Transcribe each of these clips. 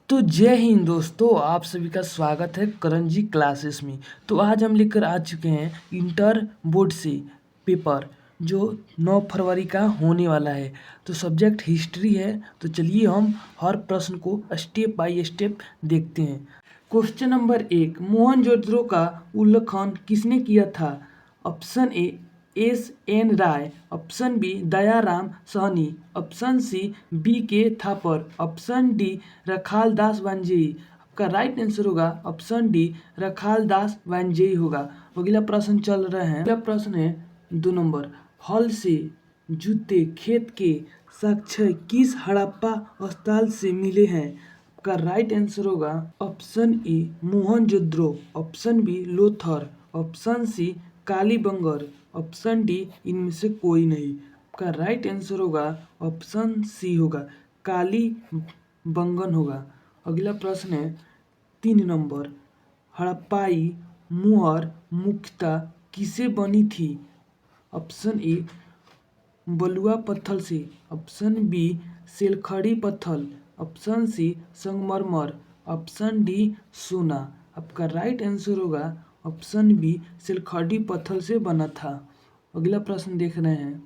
तो जय हिंद दोस्तों, आप सभी का स्वागत है करण जी क्लासेस में। तो आज हम लेकर आ चुके हैं इंटर बोर्ड से पेपर जो 9 फरवरी का होने वाला है। तो सब्जेक्ट हिस्ट्री है। तो चलिए हम हर प्रश्न को स्टेप बाय स्टेप देखते हैं। क्वेश्चन नंबर 1, मोहनजोदड़ो का उल्लेखन किसने किया था? Option A S N. Rai, option B Dayaram Sahni, option C B K. Thapar, option D Rakhaldas Vajpeyi. आपका राइट आंसर होगा ऑप्शन डी रखालदास वाजपेयी होगा। अगला प्रश्न चल रहा है। अगला प्रश्न है 2 नंबर, हल से जुते खेत के साक्ष्य किस हड़प्पा स्थल से मिले हैं? आपका राइट आंसर होगा option A Mohenjodaro, option B Lothal, option C Kalibangan, option D इनमें से कोई नहीं। आपका राइट आंसर होगा ऑप्शन सी होगा कालीबंगन होगा। अगला प्रश्न है 3 नंबर, हड़प्पाई मुहर मुख्यतः किससे बनी थी? ऑप्शन ए बलुआ पत्थर से, ऑप्शन बी सिलखड़ी पत्थर, ऑप्शन सी संगमरमर, ऑप्शन डी सोना। आपका राइट आंसर होगा ऑप्शन बी सिलखड़ी पत्थर से बना था। अगला प्रश्न देख रहे हैं,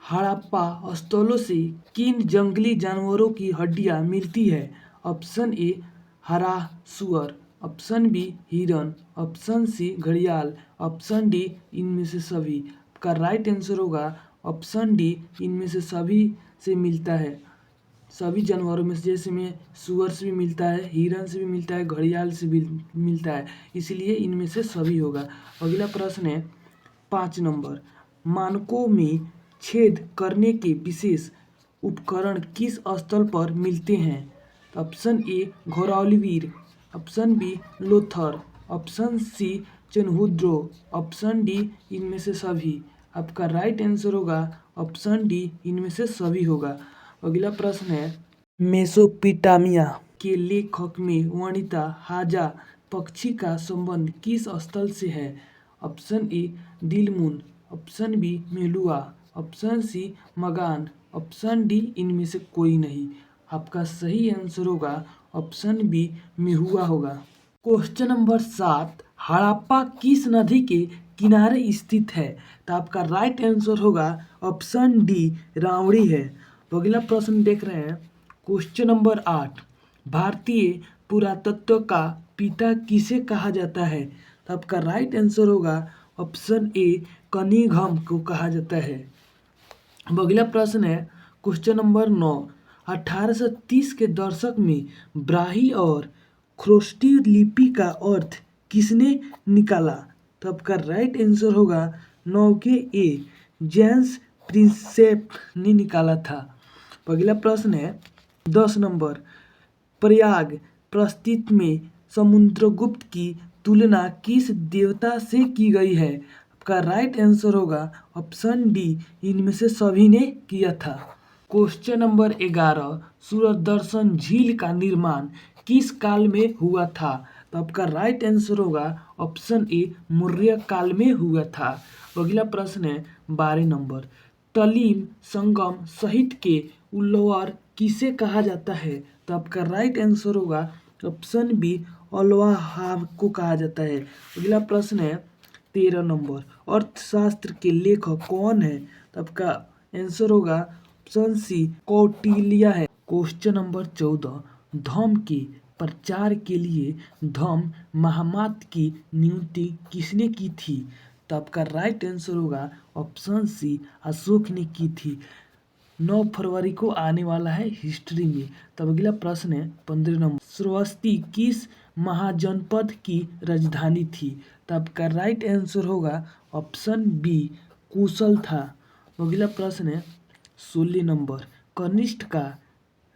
हड़प्पा स्थलों से किन जंगली जानवरों की हड्डियां मिलती है? ऑप्शन ए हरा सुअर, ऑप्शन बी हिरन, ऑप्शन सी घड़ियाल, ऑप्शन डी इनमें से सभी। का राइट आंसर होगा ऑप्शन डी इनमें से सभी से मिलता है। सभी जानवरों में से, जैसे में सुअर से भी मिलता है, हिरन से भी मिलता है, घड़ियाल से भी मिलता है, इसलिए इनमें से सभी होगा। अगला प्रश्न है 5 नंबर, मानकों में छेद करने के विशेष उपकरण किस स्थल पर मिलते हैं? Option A Dholavira, option B Lothal, option C Chanhudaro, option D इनमें से सभी। आपका राइट आंसर होगा ऑप्शन डी इनमें से सभी होगा। अगला प्रश्न है, मेसोपोटामिया के लेखक में वनिता हाजा पक्षी का संबंध किस स्थल से है? Option A Dilmun, option B Meluhha, option C Magan, option D इनमें से कोई नहीं। आपका सही आंसर होगा ऑप्शन बी मेहुआ होगा। क्वेश्चन नंबर 7, हड़प्पा किस नदी के किनारे स्थित है? तो आपका राइट आंसर होगा ऑप्शन डी रावड़ी है। अगला प्रश्न देख रहे हैं, क्वेश्चन नंबर 8, भारतीय पुरातत्व का पिता किसे कहा जाता है? तो आपका राइट आंसर होगा ऑप्शन ए कनिंघम को कहा जाता है। अगला प्रश्न है क्वेश्चन नंबर 9, 1830 के दशक में ब्राही और ख्रोष्टी लिपि का अर्थ किसने निकाला? तो आपका राइट आंसर होगा 9 के ए जेम्स प्रिंसेप ने निकाला था। अगला प्रश्न है 10 नंबर, प्रयाग प्रस्थित में समुद्रगुप्त की तुलना किस देवता से की गई है? आपका राइट आंसर होगा ऑप्शन डी इनमें से सभी ने किया था। क्वेश्चन नंबर 11, सूर्यदर्शन झील का निर्माण किस काल में हुआ था? तो आपका राइट आंसर होगा ऑप्शन ए मौर्य काल में हुआ था। अगला प्रश्न है 12 नंबर, तलीम संगम सहित के उल्लवर किसे कहा जाता है? तो आपका राइट आंसर होगा ऑप्शन बी अल्वाहा को कहा जाता है। अगला प्रश्न है 13 नंबर, अर्थशास्त्र के लेखक कौन है? तो आपका आंसर होगा ऑप्शन सी कौटिल्य है। क्वेश्चन नंबर 14, धम्म के प्रचार के लिए धम्म महामात्र की नियुक्ति किसने की थी? तो आपका राइट आंसर होगा ऑप्शन सी अशोक ने की थी। 9 फरवरी को आने वाला है हिस्ट्री में। तब अगला प्रश्न है 15 नंबर, श्रावस्ती किस महाजनपद की राजधानी थी? तो आपका राइट आंसर होगा ऑप्शन बी कुशल था। अगला प्रश्न है 16 नंबर, कनिष्क का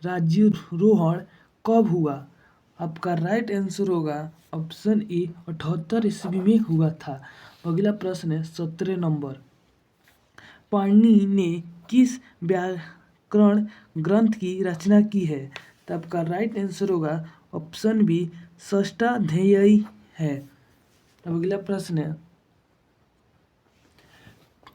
राज्यारोहण कब हुआ? आपका राइट आंसर होगा ऑप्शन ए 78 ईस्वी में हुआ था। अगला प्रश्न है 17 नंबर, पाणिनि ने किस व्याकरण ग्रंथ की रचना की है? तो आपका राइट आंसर होगा ऑप्शन बी षष्ठाध्यायी है। अब अगला प्रश्न है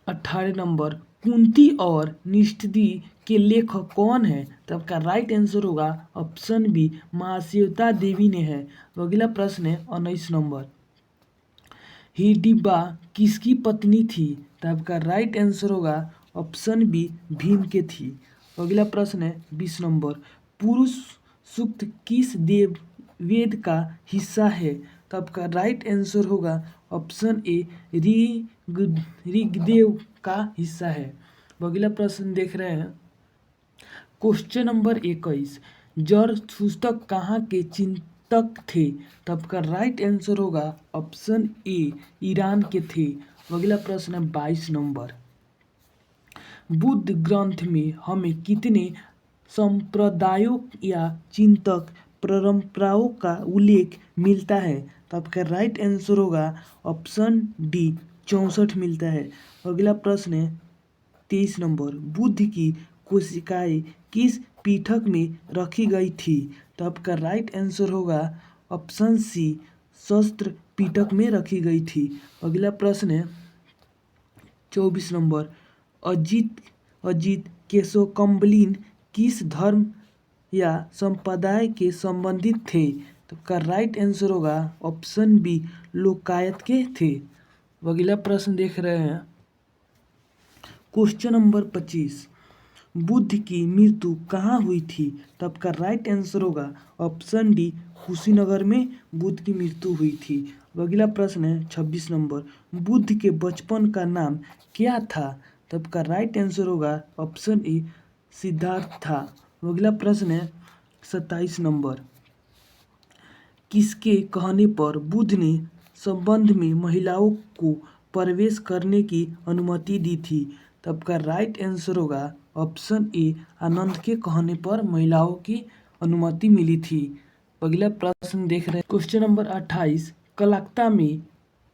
18 नंबर, कुंती और निषदी के लेखक कौन है? तो आपका राइट आंसर होगा ऑप्शन बी महाश्वेता देवी ने है। तो अगला प्रश्न है 19 नंबर, हिडिंबा किसकी पत्नी थी? तो आपका राइट आंसर होगा ऑप्शन बी भीम के थी। तो अगला प्रश्न है 20 नंबर, पुरुष सूक्त किस देव वेद का हिस्सा है? तो आपका राइट आंसर होगा ऑप्शन ए ऋग्वेद का हिस्सा है। तो अगला प्रश्न देख रहे हैं क्वेश्चन नंबर 21, जरथुस्त्र कहाँ के चिंतक थे? तो आपका राइट आंसर होगा ऑप्शन ए ईरान के थे। अगला प्रश्न है 22 नंबर, बुद्ध ग्रंथ में हमें कितने संप्रदायों या चिंतक परंपराओं का उल्लेख मिलता है? तो आपका राइट आंसर होगा ऑप्शन डी 64 मिलता है। अगला प्रश्न है 23 नंबर, बुद्ध की कोशिकाएं किस पीठक में रखी गई थी? तो आपका राइट आंसर होगा ऑप्शन सी शस्त्र पीठक में रखी गई थी। अगला प्रश्न है 24 नंबर, अजित केशव कम्बलिन किस धर्म या संप्रदाय के संबंधित थे? तो का राइट आंसर होगा ऑप्शन बी लोकायत के थे। अगला प्रश्न देख रहे हैं क्वेश्चन नंबर 25, बुद्ध की मृत्यु कहाँ हुई थी? तो आपका राइट आंसर होगा ऑप्शन डी कुशीनगर में बुद्ध की मृत्यु हुई थी। अगला प्रश्न है 26 नंबर, बुद्ध के बचपन का नाम क्या था? तो आपका राइट आंसर होगा ऑप्शन ए सिद्धार्थ था। अगला प्रश्न है 27 नंबर, किसके कहने पर बुद्ध ने संबंध में महिलाओं को प्रवेश करने की अनुमति दी थी? तो आपका राइट आंसर होगा ऑप्शन ए आनंद के कहने पर महिलाओं की अनुमति मिली थी। अगला प्रश्न देख रहे हैं क्वेश्चन नंबर 28, कलकत्ता में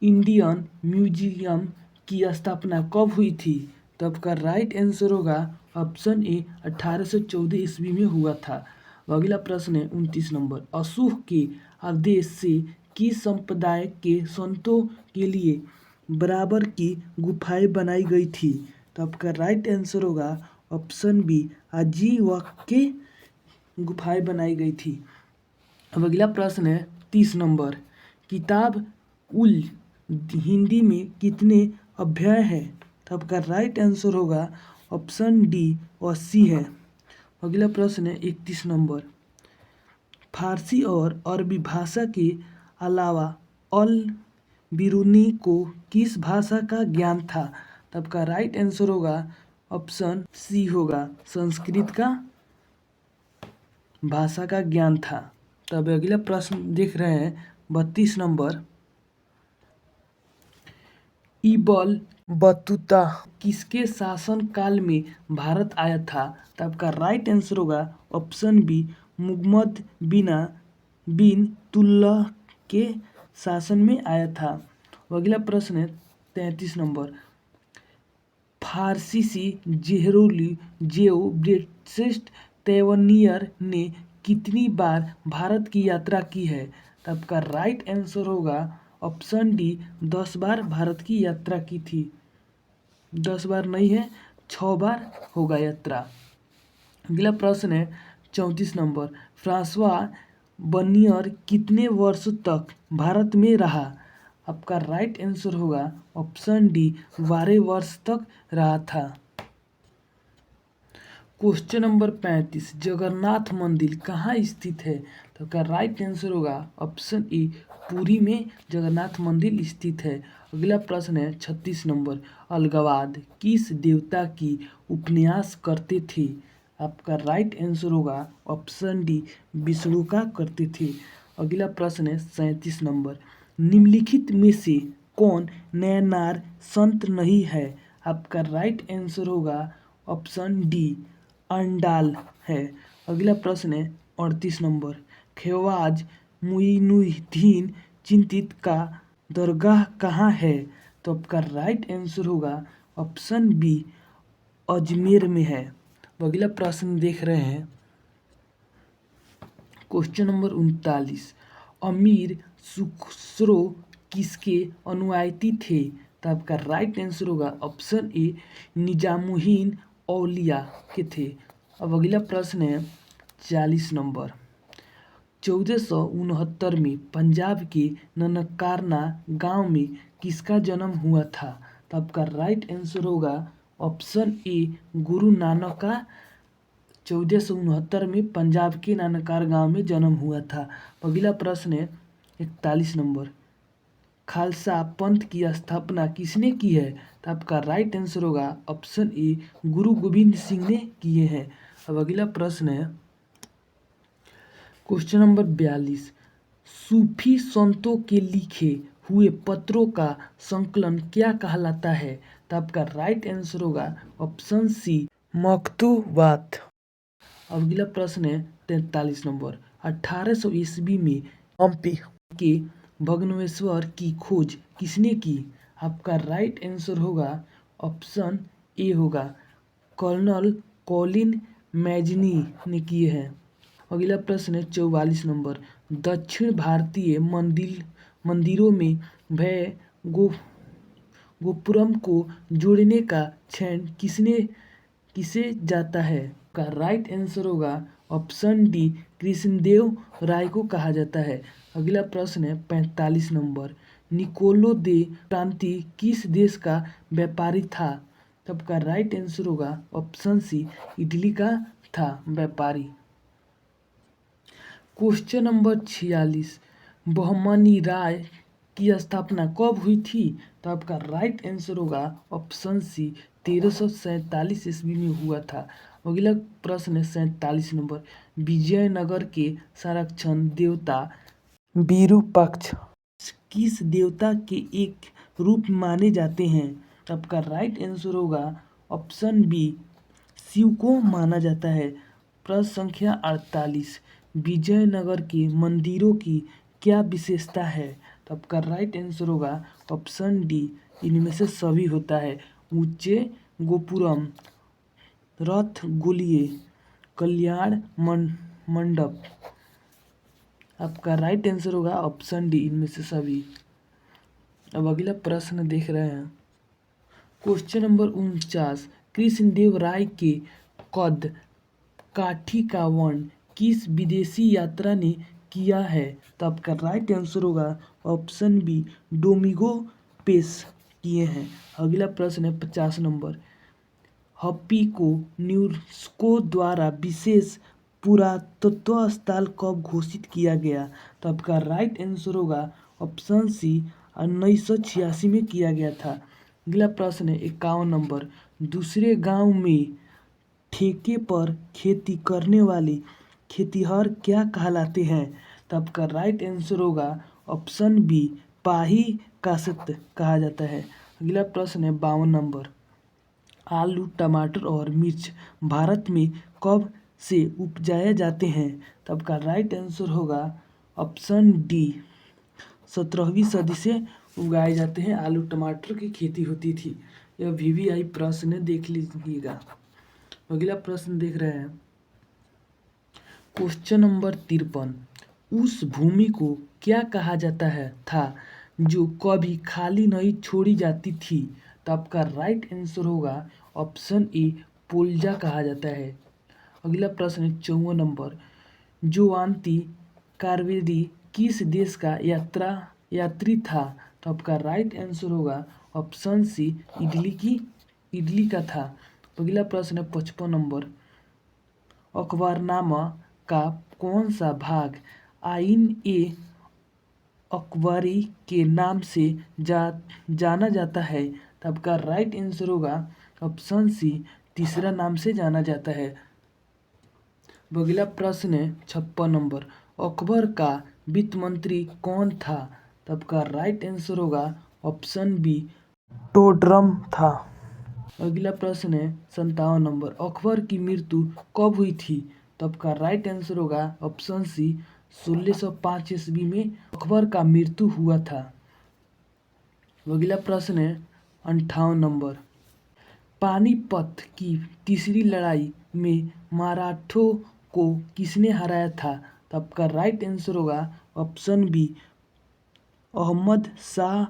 इंडियन म्यूजियम की स्थापना कब हुई थी? तो आपका राइट आंसर होगा ऑप्शन ए 1814 ईस्वी में हुआ था। अगला प्रश्न है 29 नंबर, अशोक के आदेश से किस संप्रदाय के संतों के लिए बराबर की गुफाएं बनाई गई थी? तो आपका राइट आंसर होगा ऑप्शन बी आजीवक के गुफाएं बनाई गई थी। अब अगला प्रश्न है 30 नंबर, किताब उल हिंदी में कितने अध्याय हैं? तो आपका राइट आंसर होगा ऑप्शन डी 80 है। अगला प्रश्न है 31 नंबर, फारसी और अरबी भाषा के अलावा अल बिरूनी को किस भाषा का ज्ञान था? तो आपका राइट आंसर होगा ऑप्शन सी होगा संस्कृत का भाषा का ज्ञान था। तब अगला प्रश्न देख रहे हैं 32 नंबर, इबन बतूता किसके शासन काल में भारत आया था? तो आपका राइट आंसर होगा ऑप्शन बी मुहम्मद बिन तुगलक के शासन में आया था। अगला प्रश्न है 33 नंबर, फारसीसी जेहरोली जेव ब्रेटसेस्ट तैवनियर ने कितनी बार भारत की यात्रा की है? तो आपका राइट आंसर होगा ऑप्शन डी 10 बार भारत की यात्रा की थी। 10 बार नहीं है, 6 बार होगा यात्रा। अगला प्रश्न है 34 नंबर, फ्रांसवा बर्नियर कितने वर्ष तक भारत में रहा? आपका राइट आंसर होगा ऑप्शन डी 12 वर्ष तक रहा था। क्वेश्चन नंबर 35, जगन्नाथ मंदिर कहाँ स्थित है? तो आपका राइट आंसर होगा ऑप्शन ए पुरी में जगन्नाथ मंदिर स्थित है। अगला प्रश्न है 36 नंबर, अलगावद किस देवता की उपन्यास करते थे? आपका राइट आंसर होगा ऑप्शन डी विष्णु का करते थे। अगला प्रश्न है 37 नंबर, निम्नलिखित में से कौन नयनार संत नहीं है? आपका राइट आंसर होगा ऑप्शन डी अंडाल है। अगला प्रश्न है 38 नंबर, ख्वाजा मुइनुद्दीन चिश्ती का दरगाह कहाँ है? तो आपका राइट आंसर होगा ऑप्शन बी अजमेर में है। अगला प्रश्न देख रहे हैं क्वेश्चन नंबर 39, अमीर खुसरो किसके अनुयायी थे? तो आपका राइट आंसर होगा ऑप्शन ए निजामुद्दीन औलिया के थे। अब अगला प्रश्न है 40 नंबर। 1469 में पंजाब के ननकाना गांव में किसका जन्म हुआ था? तो आपका राइट आंसर होगा ऑप्शन ए गुरु नानक का 1469 में पंजाब के नानकार गांव में जन्म हुआ था। अगला प्रश्न है 41 नंबर। खालसा पंथ की स्थापना किसने की है? तो आपका राइट आंसर होगा ऑप्शन ए गुरु गोविंद सिंह ने किए हैं। अब अगला प्रश्न है क्वेश्चन नंबर 42। सूफी संतों के लिखे हुए पत्रों का संकलन क्या कहलाता है? तो आपका राइट आंसर होगा ऑप्शन सी मखतूबात। अगला प्रश्न है 43 नंबर। 1800 ईस्वी में हम्पी के भग्नेश्वर की खोज किसने की? आपका राइट आंसर होगा ऑप्शन ए होगा कर्नल कॉलिन मैजनी ने किए हैं। अगला प्रश्न है 44 नंबर। दक्षिण भारतीय मंदिरों में भय गोपुरम को जोड़ने का क्षण किसे जाता है? का राइट आंसर होगा ऑप्शन डी कृष्णदेव राय को कहा जाता है। अगला प्रश्न है 45 नंबर। निकोलो दे क्रांति किस देश का व्यापारी था? तब का राइट आंसर होगा ऑप्शन सी इटली का था व्यापारी। Question number 46। बहमनी राय की स्थापना कब हुई थी? तो आपका राइट आंसर होगा ऑप्शन सी 1347 ईस्वी में हुआ था। अगला प्रश्न है 47 नंबर। विजयनगर के संरक्षण देवता विरूपाक्ष किस देवता के एक रूप माने जाते हैं? तो आपका राइट आंसर होगा ऑप्शन बी शिव को माना जाता है। प्रश्न संख्या 48। विजयनगर के मंदिरों की क्या विशेषता है? तो आपका राइट आंसर होगा ऑप्शन डी इनमें से सभी होता है। ऊंचे गोपुरम, रथ गोलिये, कल्याण मंडप। आपका राइट आंसर होगा ऑप्शन डी इनमें से सभी। अब अगला प्रश्न देख रहे हैं क्वेश्चन नंबर 49। कृष्णदेव राय के कद काठी का वर्णन किस विदेशी यात्रा ने किया है? तो आपका राइट आंसर होगा ऑप्शन बी डोमिंगो पेस किए हैं। अगला प्रश्न है 50 नंबर। हम्पी को यूनेस्को द्वारा विशेष पुरातत्व स्थल कब घोषित किया गया? तो आपका राइट आंसर होगा ऑप्शन सी 1986 में किया गया था। अगला प्रश्न है 51 नंबर। दूसरे गांव में ठेके पर खेती करने वाले खेतिहर क्या कहलाते हैं? तो आपका राइट आंसर होगा ऑप्शन बी पाही काश्त कहा जाता है। अगला प्रश्न है 52 नंबर। आलू, टमाटर और मिर्च भारत में कब से उपजाए जाते हैं? तो आपका राइट आंसर होगा ऑप्शन डी 17वीं सदी से उगाए जाते हैं। आलू टमाटर की खेती होती थी। यह VVI प्रश्न है, देख लीजिएगा। अगला प्रश्न देख रहे हैं क्वेश्चन नंबर 53। उस भूमि को क्या कहा जाता है था जो कभी खाली नहीं छोड़ी जाती थी? तो आपका राइट आंसर होगा ऑप्शन ए पोल्जा कहा जाता है। अगला प्रश्न है 54 नंबर। जोआंती कार्वेरी किस देश का यात्री था? तो आपका राइट आंसर होगा ऑप्शन सी इटली का था। अगला प्रश्न है 55 नंबर। अकबरनामा का कौन सा भाग आइन ए अकबरी के नाम से जाना जाता है? तो आपका राइट आंसर होगा ऑप्शन सी तीसरा नाम से जाना जाता है। अगला प्रश्न है 56 नंबर। अकबर का वित्त मंत्री कौन था? तो आपका राइट आंसर होगा ऑप्शन बी टोडरम था। अगला प्रश्न है 57 नंबर। अकबर की मृत्यु कब हुई थी? तो आपका राइट आंसर होगा ऑप्शन सी 1605 ईस्वी में अकबर का मृत्यु हुआ था। अगला प्रश्न है 58 नंबर। पानीपत की तीसरी लड़ाई में मराठों को किसने हराया था? तो आपका राइट आंसर होगा ऑप्शन बी अहमद शाह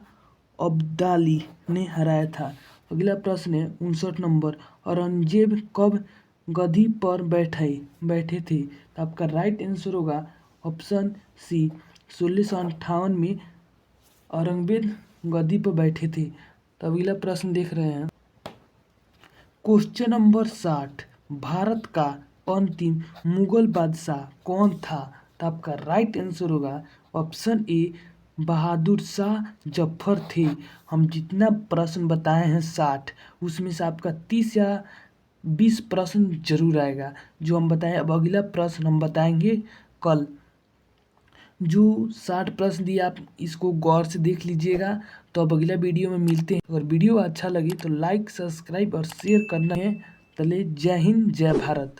अब्दाली ने हराया था। अगला प्रश्न है 59 नंबर, औरंगजेब कब गद्दी पर बैठे थे? तो आपका राइट आंसर होगा ऑप्शन सी 1658 में औरंगजेब गद्दी पर बैठे थे। तो अगला प्रश्न देख रहे हैं, क्वेश्चन नंबर 60, भारत का अंतिम मुगल बादशाह कौन था? तो आपका राइट आंसर होगा ऑप्शन ए बहादुर शाह जफर थे। हम जितना प्रश्न बताए हैं 60, उसमें से आपका 30 या 20 प्रश्न जरूर आएगा जो हम बताएं। अब अगला प्रश्न हम बताएंगे कल। जो 60 प्रश्न दिए आप इसको गौर से देख लीजिएगा। तो अब अगला वीडियो में मिलते हैं। अगर वीडियो अच्छा लगे तो लाइक, सब्सक्राइब और शेयर करना है। चलिए, जय हिंद, जय भारत।